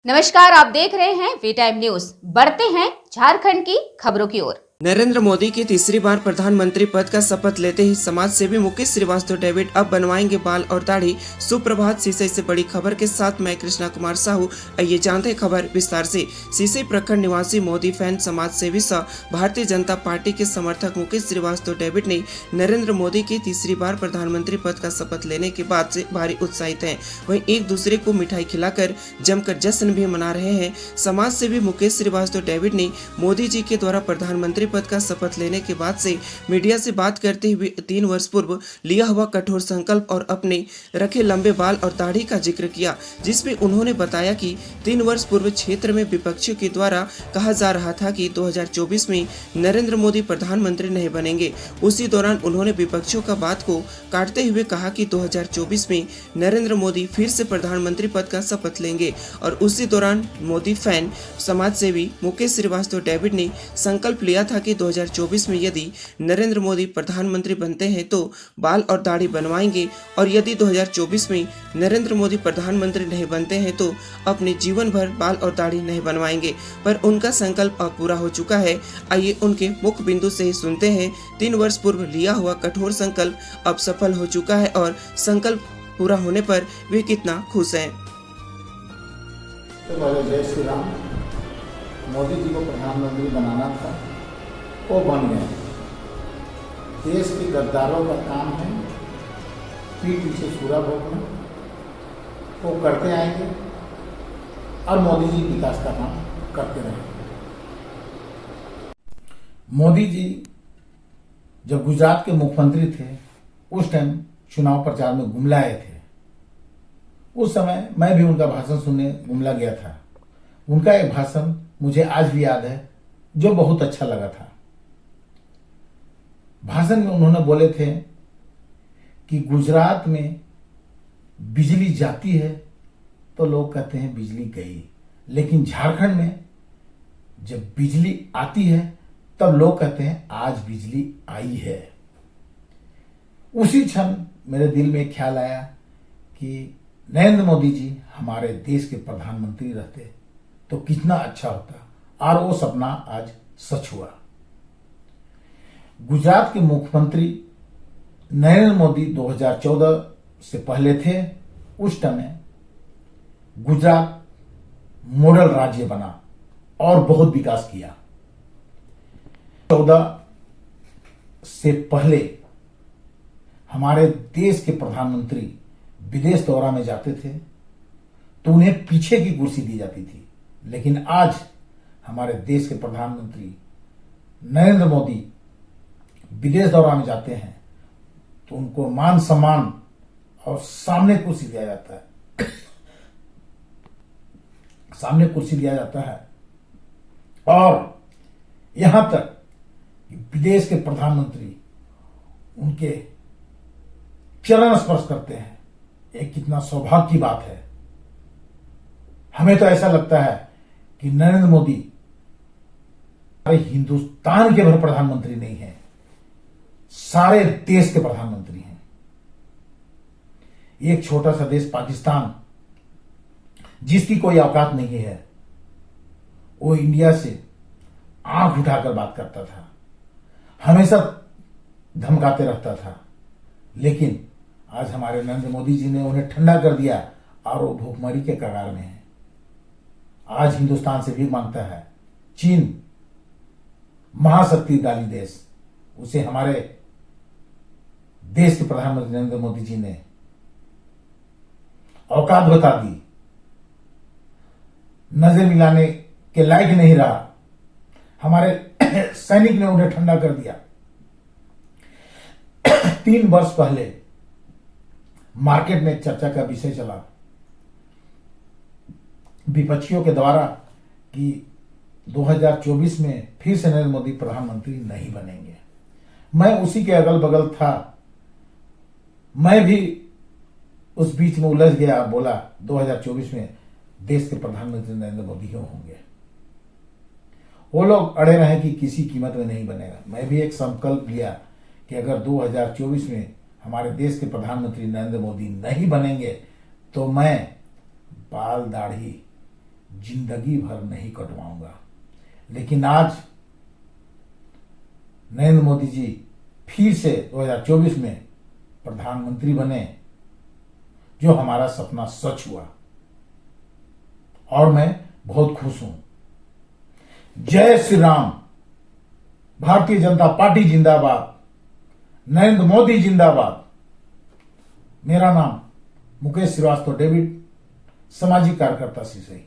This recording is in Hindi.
नमस्कार, आप देख रहे हैं वी टाइम न्यूज। बढ़ते हैं झारखंड की खबरों की ओर। नरेंद्र मोदी की तीसरी बार प्रधानमंत्री पद का शपथ लेते ही समाज सेवी मुकेश श्रीवास्तव डेविड अब बनवाएंगे बाल और दाढ़ी। सुप्रभात। सीसई से बड़ी खबर के साथ मैं कृष्णा कुमार साहू। आइए जानते हैं खबर विस्तार से। सीसई प्रखंड निवासी मोदी फैन समाज सेवी सह भारतीय जनता पार्टी के समर्थक मुकेश श्रीवास्तव डेविड ने नरेंद्र मोदी की तीसरी बार प्रधानमंत्री पद का शपथ लेने के बाद से भारी उत्साहित हैं। वहीं एक दूसरे को मिठाई खिलाकर जमकर जश्न भी मना रहे हैं। समाज सेवी मुकेश श्रीवास्तव डेविड ने मोदी जी के द्वारा प्रधानमंत्री पद का शपथ लेने के बाद से मीडिया से बात करते हुए 3 वर्ष पूर्व लिया हुआ कठोर संकल्प और अपने रखे लंबे बाल और दाढ़ी का जिक्र किया, जिसमें उन्होंने बताया कि 3 वर्ष पूर्व क्षेत्र में विपक्षियों के द्वारा कहा जा रहा था कि 2024 में नरेंद्र मोदी प्रधानमंत्री नहीं बनेंगे। उसी दौरान उन्होंने विपक्षियों का बात को काटते हुए कहा कि 2024 में नरेंद्र मोदी फिर से प्रधानमंत्री पद का शपथ लेंगे। और उसी दौरान मोदी फैन समाज सेवी मुकेश श्रीवास्तव डेविड ने संकल्प लिया था कि 2024 में यदि नरेंद्र मोदी प्रधानमंत्री बनते हैं तो बाल और दाढ़ी बनवाएंगे, और यदि 2024 में नरेंद्र मोदी प्रधानमंत्री नहीं बनते हैं तो अपने जीवन भर बाल और दाढ़ी नहीं बनवाएंगे। पर उनका संकल्प अब पूरा हो चुका है। आइए उनके मुख्य बिंदु से ही सुनते हैं। 3 वर्ष पूर्व लिया हुआ कठोर संकल्प अब सफल हो चुका है और संकल्प पूरा होने पर वे कितना खुश हैं। जय श्री राम। मोदी जी को प्रधानमंत्री बनाना था, वो बन गए। देश के गद्दारों का काम है पीठ पीछे छुरा भोगना, वो करते आएंगे और मोदी जी विकास का काम करते रहेंगे। मोदी जी जब गुजरात के मुख्यमंत्री थे उस टाइम चुनाव प्रचार में गुमला आए थे। उस समय मैं भी उनका भाषण सुनने गुमला गया था। उनका एक भाषण मुझे आज भी याद है जो बहुत अच्छा लगा था। भाषण में उन्होंने बोले थे कि गुजरात में बिजली जाती है तो लोग कहते हैं बिजली गई, लेकिन झारखंड में जब बिजली आती है तब लोग कहते हैं आज बिजली आई है। उसी क्षण मेरे दिल में एक ख्याल आया कि नरेंद्र मोदी जी हमारे देश के प्रधानमंत्री रहते तो कितना अच्छा होता, और वो सपना आज सच हुआ। गुजरात के मुख्यमंत्री नरेंद्र मोदी 2014 से पहले थे। उस समय गुजरात मॉडल राज्य बना और बहुत विकास किया। 14 से पहले हमारे देश के प्रधानमंत्री विदेश दौरा में जाते थे तो उन्हें पीछे की कुर्सी दी जाती थी, लेकिन आज हमारे देश के प्रधानमंत्री नरेंद्र मोदी विदेश दौरा में जाते हैं तो उनको मान सम्मान और सामने कुर्सी दिया जाता है सामने कुर्सी दिया जाता है। और यहां तक कि विदेश के प्रधानमंत्री उनके चरण स्पर्श करते हैं। एक कितना सौभाग्य की बात है। हमें तो ऐसा लगता है कि नरेंद्र मोदी हिंदुस्तान के भर प्रधानमंत्री नहीं है, सारे देश के प्रधानमंत्री हैं। एक छोटा सा देश पाकिस्तान जिसकी कोई औकात नहीं है, वो इंडिया से आंख उठाकर बात करता था, हमेशा धमकाते रहता था, लेकिन आज हमारे नरेंद्र मोदी जी ने उन्हें ठंडा कर दिया और वो भूखमरी के कगार में है। आज हिंदुस्तान से भीख मांगता है। चीन महाशक्तिशाली देश, उसे हमारे देश के प्रधानमंत्री नरेंद्र मोदी जी ने औकात बता दी, नजर मिलाने के लायक नहीं रहा। हमारे सैनिक ने उन्हें ठंडा कर दिया। 3 वर्ष पहले मार्केट में चर्चा का विषय चला विपक्षियों के द्वारा कि 2024 में फिर से नरेंद्र मोदी प्रधानमंत्री नहीं बनेंगे। मैं उसी के अगल बगल था। मैं भी उस बीच में उलझ गया, बोला 2024 में देश के प्रधानमंत्री नरेंद्र मोदी क्यों होंगे। वो लोग अड़े रहे कि किसी कीमत में नहीं बनेगा। मैं भी एक संकल्प लिया कि अगर 2024 में हमारे देश के प्रधानमंत्री नरेंद्र मोदी नहीं बनेंगे तो मैं बाल दाढ़ी जिंदगी भर नहीं कटवाऊंगा। लेकिन आज नरेंद्र मोदी जी फिर से 2024 में प्रधानमंत्री बने, जो हमारा सपना सच हुआ और मैं बहुत खुश हूं। जय श्री राम। भारतीय जनता पार्टी जिंदाबाद। नरेंद्र मोदी जिंदाबाद। मेरा नाम मुकेश श्रीवास्तव डेविड, सामाजिक कार्यकर्ता सिसई।